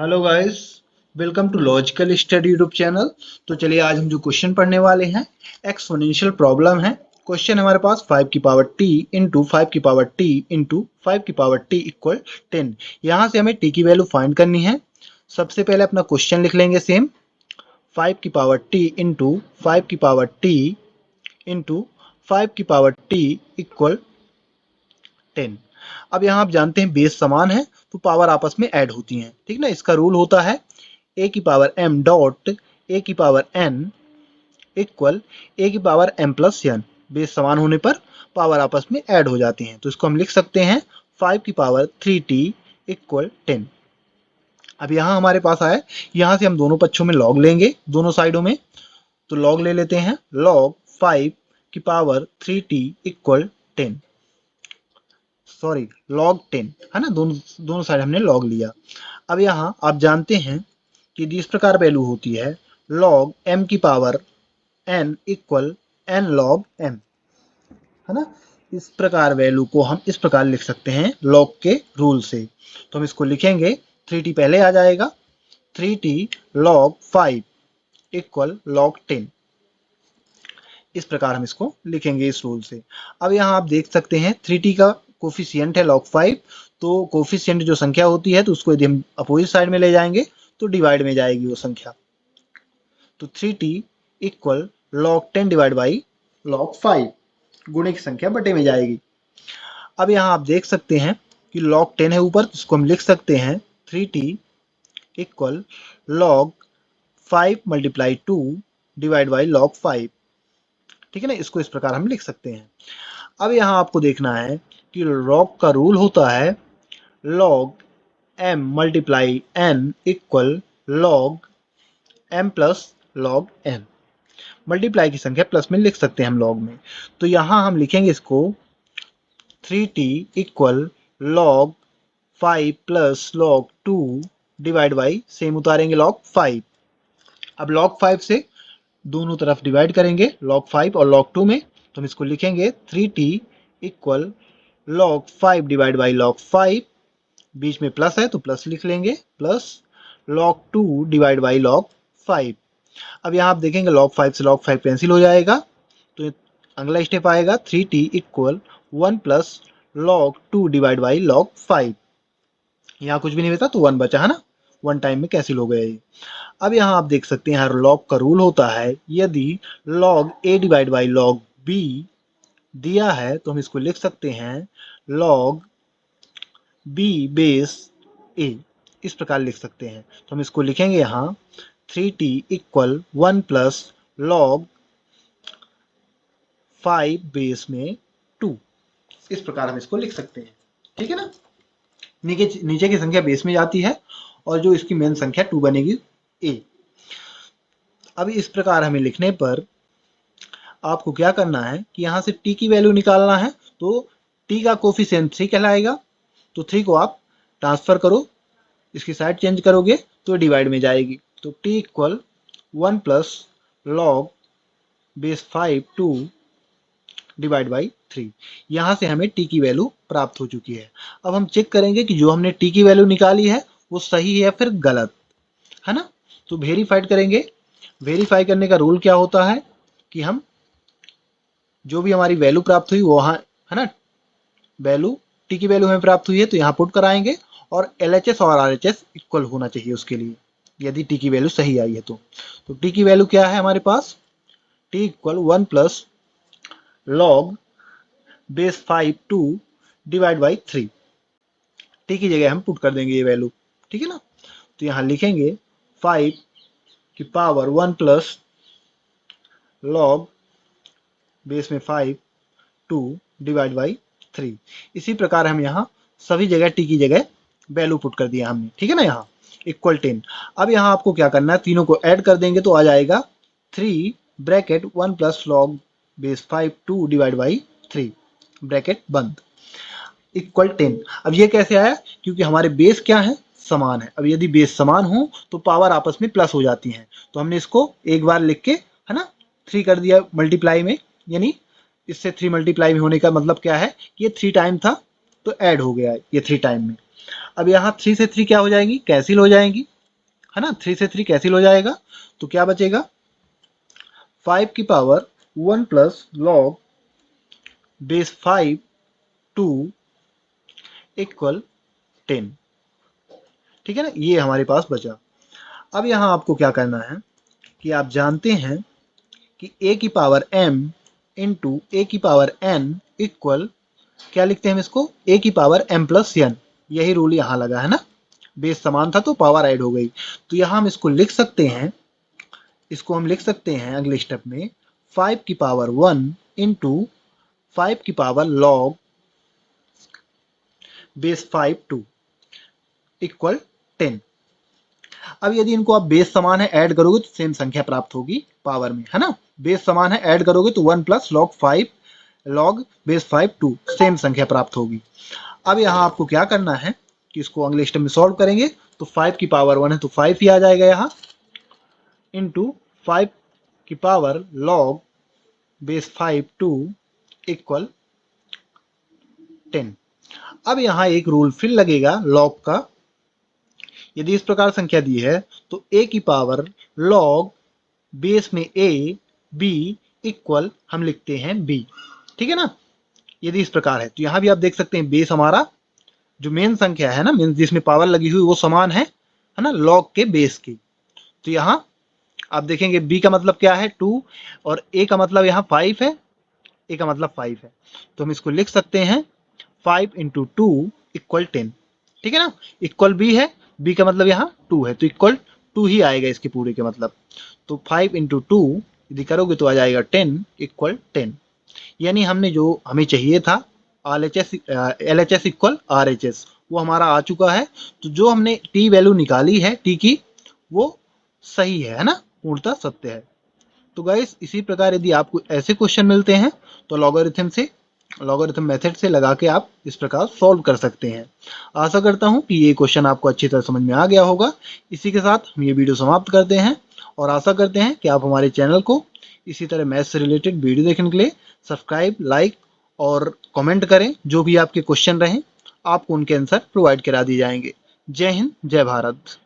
Hello guys, welcome to logical study YouTube channel. तो चलिए आज हम जो क्वेश्चन पढ़ने वाले हैं एक्सपोनेंशियल प्रॉब्लम है। क्वेश्चन हमारे पास 5 की पावर t इंटू 5 की पावर t इंटू 5 की पावर t इक्वल 10। यहाँ से हमें t की वैल्यू फाइंड करनी है। सबसे पहले अपना क्वेश्चन लिख लेंगे सेम 5 की पावर t इंटू 5 की पावर t इंटू 5 की पावर t इक्वल 10। अब यहाँ आप जानते हैं बेस समान है तो पावर आपस में ऐड होती हैं, ठीक ना। इसका रूल होता है a की पावर m डॉट a की पावर n इक्वल a की power m plus n। Base समान होने पर पावर आपस में ऐड हो जाती हैं, तो इसको हम लिख सकते हैं 5 की पावर 3t इक्वल 10। अब यहाँ हमारे पास आए, यहाँ से हम दोनों पक्षों में लॉग लेंगे, दोनों साइडों में। तो लॉग ले लेते हैं, लॉग 5 की power 3t equal 10, sorry log 10 है ना। दोनों साइड हमने लॉग लिया। अब यहाँ आप जानते हैं कि इस प्रकार वैल्यू होती है लॉग m की power n equal n log m, है ना। इस प्रकार वैल्यू को हम इस प्रकार लिख सकते हैं लॉग के रूल से। तो हम इसको लिखेंगे 3t पहले आ जाएगा, 3t लॉग 5 इक्वल लॉग 10। इस प्रकार हम इसको लिखेंगे इस रूल से। अब यहाँ आप देख सकते हैं 3t का कोफिशियंट है log 5, तो कोफिशियंट जो संख्या होती है तो उसको यदि हम अपोजिट साइड में ले जाएंगे तो डिवाइड में जाएगी वो संख्या। तो 3t equal log 10 divide by log 5, गुणे की संख्या बटे में जाएगी। अब यहाँ आप देख सकते हैं कि log 10 है ऊपर, इसको हम लिख सकते हैं 3t equal log 5 multiply 2 divide by log 5, ठीक है ना। इसको इस प्रकार हम लिख सकते हैं। अब यहाँ आपको देखना है कि लॉग का रूल होता है log m multiply n equal log m plus log n। Multiply की संख्या प्लस में लिख सकते हैं हम लॉग में। तो यहाँ हम लिखेंगे इसको 3t equal log 5 plus log 2 divide by same उतारेंगे लॉग 5। अब log 5 से दोनों तरफ डिवाइड करेंगे log 5 और log 2 में, तो हम इसको लिखेंगे 3t equal log 5 divide by log 5, बीच में प्लस है तो प्लस लिख लेंगे, plus log 2 divide by log 5। अब यहाँ आप देखेंगे log 5 से log 5 कैंसिल हो जाएगा, तो अगला स्टेप आएगा 3t equal 1 plus log 2 divide by log 5। यहाँ कुछ भी नहीं बचा तो 1 बचा, है ना, 1 टाइम में कैंसिल हो गया ये। अब यहाँ आप देख सकते हैं हर लॉग का रूल होता है यदि log a divide by log b दिया है तो हम इसको लिख सकते हैं log b बेस a, इस प्रकार लिख सकते हैं। तो हम इसको लिखेंगे यहाँ 3t equal 1 plus log 5 base में 2, इस प्रकार हम इसको लिख सकते हैं, ठीक है ना। नीचे की संख्या बेस में जाती है और जो इसकी मेन संख्या 2 बनेगी a। अब इस प्रकार हमें लिखने पर आपको क्या करना है कि यहाँ से t की वैल्यू निकालना है, तो t का कोफिशिएंट 3 कहलाएगा, तो 3 को आप ट्रांसफर करो, इसकी साइड चेंज करोगे तो डिवाइड में जाएगी। तो t equal 1 plus log base 5 2 divide by 3। यहाँ से हमें t की वैल्यू प्राप्त हो चुकी है। अब हम चेक करेंगे कि जो हमने t की वैल्यू निकाली है वो सही है या फिर गलत, है ना। तो वेरीफाइड करेंगे। वेरीफाई करने का रूल क्या होता है कि हम जो भी हमारी वैल्यू प्राप्त हुई वो, है ना, वैल्यू t की वैल्यू हमें प्राप्त हुई है तो यहाँ पुट कराएंगे और LHS और RHS इक्वल होना चाहिए उसके लिए, यदि t की वैल्यू सही आई है तो t की वैल्यू क्या है हमारे पास, t equal 1 plus log base 5 2 divide by 3। t की जगह हम पुट कर देंगे ये वैल्यू, ठीक है ना। तो यहाँ लिखेंगे 5 की पावर 1 प्लस लॉग बेस में 5 2 डिवाइड बाई 3। इसी प्रकार हम यहाँ सभी जगह t की जगह वैल्यू पुट कर दिया हमने, ठीक है ना। यहाँ इक्वल 10। अब यहाँ आपको क्या करना है, तीनों को ऐड कर देंगे तो आ जाएगा 3 bracket 1 plus log base 5 2 divide by 3 bracket बंद इक्वल 10। अब ये कैसे आया, क्योंकि हमारे बेस क्या है, समान है। अब यदि बेस समान हो तो पावर आपस में प्लस हो जाती हैं, तो हमने इसको एक बार लिख के, है ना, 3 कर दिया मल्टीप्लाई में, यानी इससे 3 मल्टीप्लाई में होने का मतलब क्या है, ये 3 टाइम था तो ऐड हो गया ये 3 टाइम में। अब यहाँ 3 से 3 क्या हो जाएंगी, कैंसिल हो जाएंगी, है ना, 3 से 3 कैंसिल हो जाएगा, तो क्या बचेगा 5 की power 1 plus log base 5 2 equal 10। ठीक है ना, ये हमारे पास बचा। अब यहाँ आपको क्या करना है कि आप जानते हैं कि a की पावर m इंटू ए की पावर n इक्वल, क्या लिखते हैं हम इसको, a की पावर m प्लस n। यही रूल यहाँ लगा है ना, बेस समान था तो पावर ऐड हो गई। तो यहाँ हम इसको लिख सकते हैं, इसको हम लिख सकते हैं अगले स्टेप में 5 की पावर 1 इंटू 5 की पावर लॉग बेस 5 2 इक्वल 10। अब यदि इनको आप बेस समान है ऐड करोगे तो सेम संख्या प्राप्त होगी पावर में, है ना। बेस समान है ऐड करोगे तो 1 plus log 5 log base 5 2 same संख्या प्राप्त होगी। अब यहाँ आपको क्या करना है कि इसको अगले स्टेप में सॉल्व करेंगे तो 5 की पावर 1 है तो 5 ही आ जाएगा यहाँ, इंटू 5 की पावर लॉग बेस 5 2 इक्वल 10। अब यहाँ एक रूल फिर लगेगा लॉग का, यदि इस प्रकार संख्या दी है तो a की पावर लॉग बेस में a b इक्वल हम लिखते हैं b। ठीक है ना, यदि इस प्रकार है तो यहाँ भी आप देख सकते हैं बेस हमारा जो मेन संख्या है ना, मेन जिसमें पावर लगी हुई वो समान है ना, लॉग के बेस की। तो यहाँ आप देखेंगे b का मतलब क्या है 2 और a का मतलब यहाँ 5 है, a का मतलब 5 है, तो हम इसको लिख सकते हैं 5 इंटू 2 इक्वल 10। ठीक है ना, इक्वल b है, b का मतलब यहाँ 2 है तो इक्वल 2 ही आएगा इसके पूरे के मतलब। तो 5 इंटू 2 यदि करोगे तो आ जाएगा 10 इक्वल 10। यानी हमने जो हमें चाहिए था LHS इक्वल RHS वो हमारा आ चुका है। तो जो हमने t वैल्यू निकाली है t की वो सही है ना, पूर्णतः सत्य है। तो गाइस इसी प्रकार यदि आपको ऐसे क्वेश्चन मिलते हैं तो लॉगरिथम मेथड से लगा के आप इस प्रकार सॉल्व कर सकते हैं। आशा करता हूं कि ये क्वेश्चन आपको अच्छी तरह समझ में आ गया होगा। इसी के साथ हम ये वीडियो समाप्त करते हैं और आशा करते हैं कि आप हमारे चैनल को इसी तरह मैथ से रिलेटेड वीडियो देखने के लिए सब्सक्राइब, लाइक और कमेंट करें। जो भी आपके क्वेश्चन रहें आपको उनके आंसर प्रोवाइड करा दिए जाएंगे। जय हिंद, जय भारत।